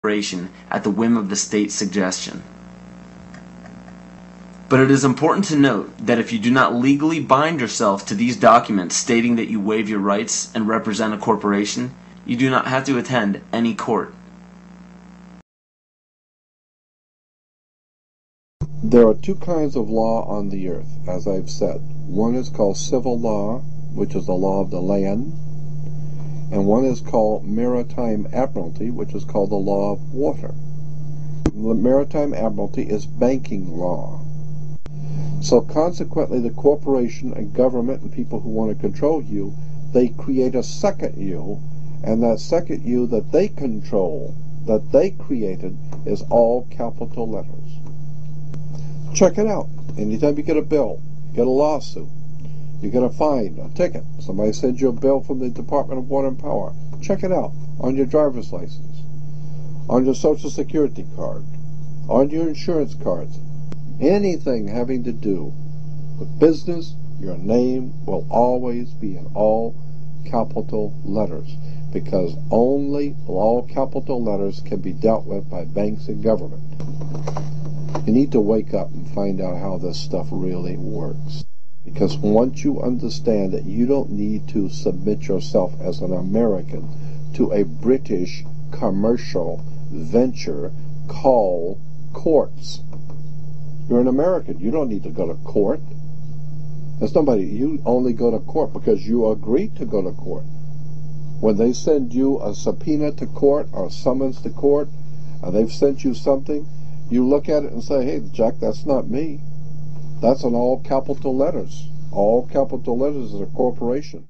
corporation at the whim of the state's suggestion. But it is important to note that if you do not legally bind yourself to these documents stating that you waive your rights and represent a corporation, you do not have to attend any court. There are two kinds of law on the earth, as I've said. One is called civil law, which is the law of the land, and one is called maritime admiralty, which is called the law of water. The maritime admiralty is banking law. So consequently, the corporation and government and people who want to control you, they create a second you, and that second you that they control, that they created, is all capital letters. Check it out. Anytime you get a bill, you get a lawsuit, you get a fine, a ticket, somebody sends you a bill from the Department of Water and Power, check it out on your driver's license, on your Social Security card, on your insurance cards. Anything having to do with business, your name will always be in all capital letters, because only all capital letters can be dealt with by banks and government. You need to wake up and find out how this stuff really works. Because once you understand that you don't need to submit yourself as an American to a British commercial venture called courts. You're an American. You don't need to go to court. There's nobody. You only go to court because you agreed to go to court. When they send you a subpoena to court or a summons to court, and they've sent you something, you look at it and say, hey, Jack, that's not me. That's in all capital letters. All capital letters is a corporation.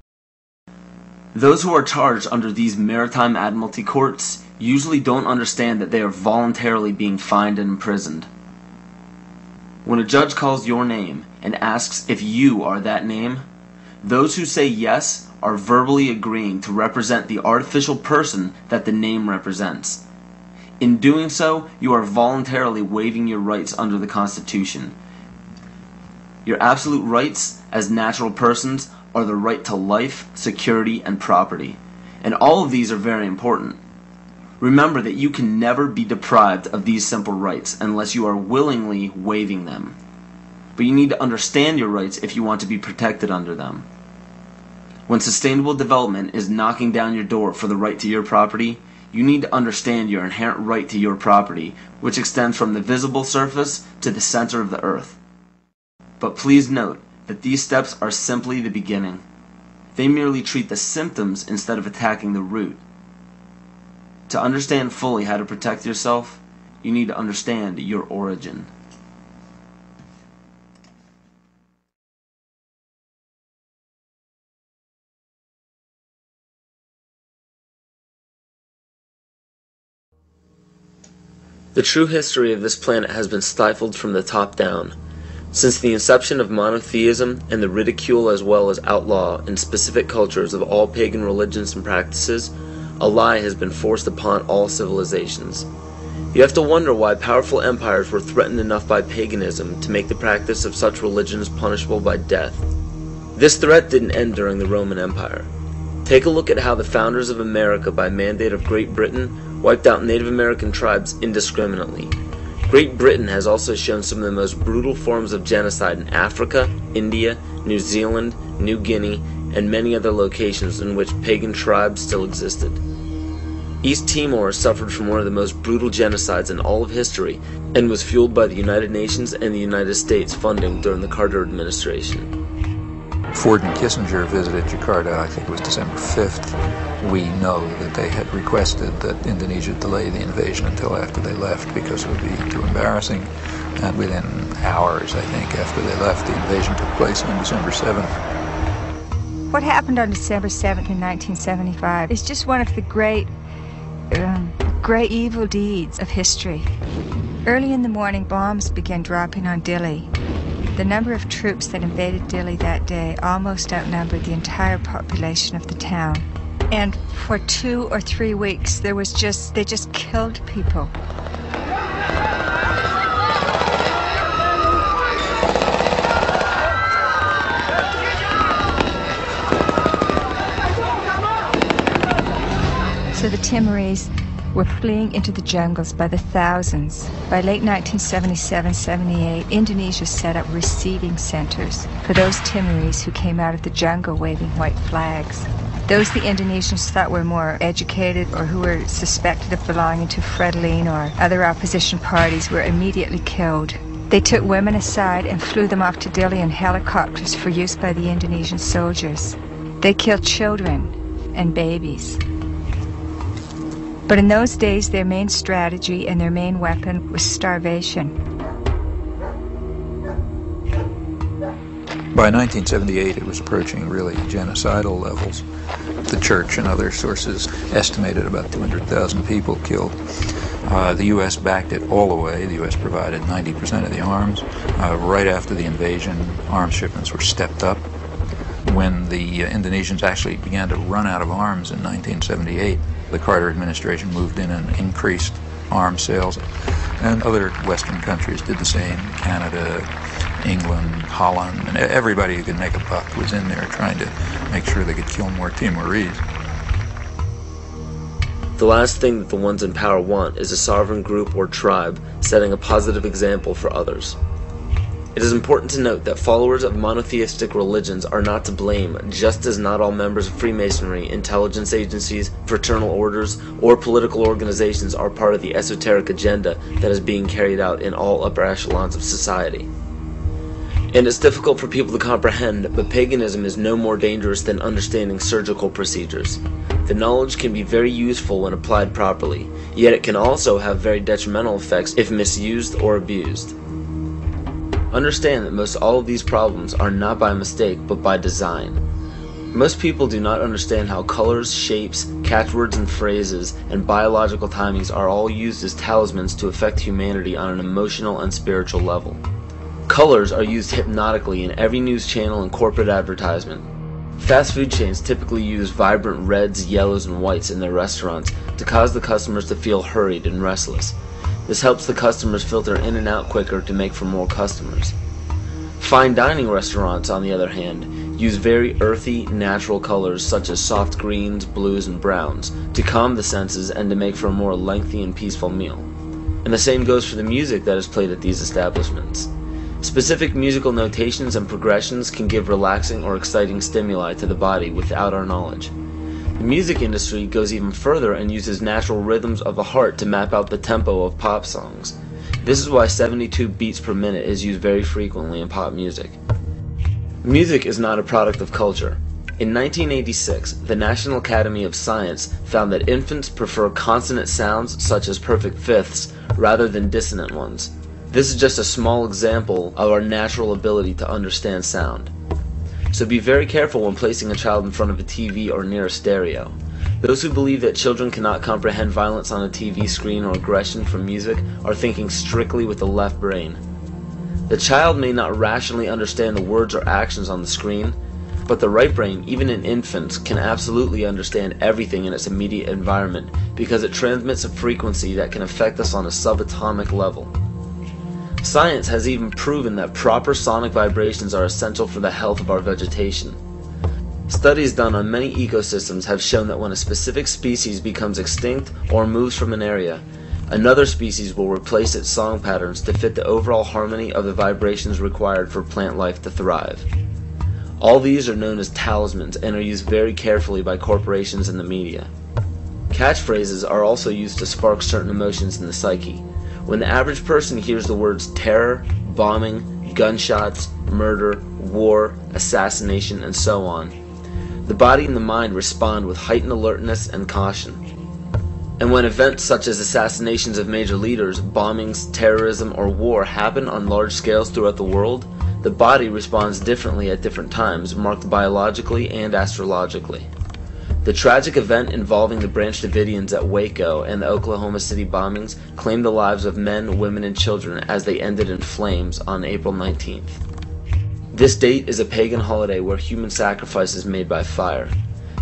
Those who are charged under these maritime admiralty courts usually don't understand that they are voluntarily being fined and imprisoned. When a judge calls your name and asks if you are that name, those who say yes are verbally agreeing to represent the artificial person that the name represents. In doing so, you are voluntarily waiving your rights under the Constitution. Your absolute rights as natural persons are the right to life, security, and property. And all of these are very important. Remember that you can never be deprived of these simple rights unless you are willingly waiving them. But you need to understand your rights if you want to be protected under them. When sustainable development is knocking down your door for the right to your property, you need to understand your inherent right to your property, which extends from the visible surface to the center of the earth. But please note that these steps are simply the beginning. They merely treat the symptoms instead of attacking the root. To understand fully how to protect yourself, you need to understand your origin. The true history of this planet has been stifled from the top down. Since the inception of monotheism and the ridicule as well as outlaw in specific cultures of all pagan religions and practices, a lie has been forced upon all civilizations. You have to wonder why powerful empires were threatened enough by paganism to make the practice of such religions punishable by death. This threat didn't end during the Roman Empire. Take a look at how the founders of America, by mandate of Great Britain, wiped out Native American tribes indiscriminately. Great Britain has also shown some of the most brutal forms of genocide in Africa, India, New Zealand, New Guinea, and many other locations in which pagan tribes still existed. East Timor suffered from one of the most brutal genocides in all of history and was fueled by the United Nations and the United States funding during the Carter administration. Ford and Kissinger visited Jakarta, I think it was December 5th. We know that they had requested that Indonesia delay the invasion until after they left because it would be too embarrassing. And within hours, I think, after they left, the invasion took place on December 7th. What happened on December 7th in 1975 is just one of the great evil deeds of history. Early in the morning, bombs began dropping on Dili. The number of troops that invaded Dili that day almost outnumbered the entire population of the town. And for 2 or 3 weeks, they just killed people. So the Timorese were fleeing into the jungles by the thousands. By late 1977-78, Indonesia set up receiving centers for those Timorese who came out of the jungle waving white flags. Those the Indonesians thought were more educated or who were suspected of belonging to Frelimo or other opposition parties were immediately killed. They took women aside and flew them off to Dili in helicopters for use by the Indonesian soldiers. They killed children and babies. But in those days, their main strategy and their main weapon was starvation. By 1978, it was approaching really genocidal levels. The church and other sources estimated about 200,000 people killed. The U.S. backed it all the way. The U.S. provided 90% of the arms. Right after the invasion, arms shipments were stepped up. When the Indonesians actually began to run out of arms in 1978, the Carter administration moved in and increased arms sales. And other Western countries did the same. Canada, England, Holland, and everybody who could make a buck was in there trying to make sure they could kill more Timorese. The last thing that the ones in power want is a sovereign group or tribe setting a positive example for others. It is important to note that followers of monotheistic religions are not to blame, just as not all members of Freemasonry, intelligence agencies, fraternal orders, or political organizations are part of the esoteric agenda that is being carried out in all upper echelons of society. And it's difficult for people to comprehend, but paganism is no more dangerous than understanding surgical procedures. The knowledge can be very useful when applied properly, yet it can also have very detrimental effects if misused or abused. Understand that most all of these problems are not by mistake, but by design. Most people do not understand how colors, shapes, catchwords and phrases, and biological timings are all used as talismans to affect humanity on an emotional and spiritual level. Colors are used hypnotically in every news channel and corporate advertisement. Fast food chains typically use vibrant reds, yellows, and whites in their restaurants to cause the customers to feel hurried and restless. This helps the customers filter in and out quicker to make for more customers. Fine dining restaurants, on the other hand, use very earthy, natural colors such as soft greens, blues, and browns to calm the senses and to make for a more lengthy and peaceful meal. And the same goes for the music that is played at these establishments. Specific musical notations and progressions can give relaxing or exciting stimuli to the body without our knowledge. The music industry goes even further and uses natural rhythms of the heart to map out the tempo of pop songs. This is why 72 beats per minute is used very frequently in pop music. Music is not a product of culture. In 1986, the National Academy of Science found that infants prefer consonant sounds such as perfect fifths rather than dissonant ones. This is just a small example of our natural ability to understand sound. So be very careful when placing a child in front of a TV or near a stereo. Those who believe that children cannot comprehend violence on a TV screen or aggression from music are thinking strictly with the left brain. The child may not rationally understand the words or actions on the screen, but the right brain, even in infants, can absolutely understand everything in its immediate environment because it transmits a frequency that can affect us on a subatomic level. Science has even proven that proper sonic vibrations are essential for the health of our vegetation. Studies done on many ecosystems have shown that when a specific species becomes extinct or moves from an area, another species will replace its song patterns to fit the overall harmony of the vibrations required for plant life to thrive. All these are known as talismans and are used very carefully by corporations and the media. Catchphrases are also used to spark certain emotions in the psyche. When the average person hears the words terror, bombing, gunshots, murder, war, assassination, and so on, the body and the mind respond with heightened alertness and caution. And when events such as assassinations of major leaders, bombings, terrorism, or war happen on large scales throughout the world, the body responds differently at different times, marked biologically and astrologically. The tragic event involving the Branch Davidians at Waco and the Oklahoma City bombings claimed the lives of men, women, and children as they ended in flames on April 19th. This date is a pagan holiday where human sacrifice is made by fire.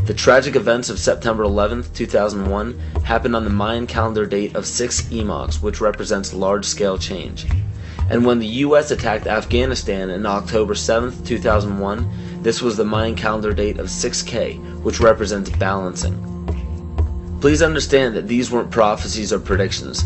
The tragic events of September 11th, 2001 happened on the Mayan calendar date of 6 Emox, which represents large-scale change. And when the U.S. attacked Afghanistan on October 7th, 2001, this was the Mayan calendar date of 6K, which represents balancing. Please understand that these weren't prophecies or predictions.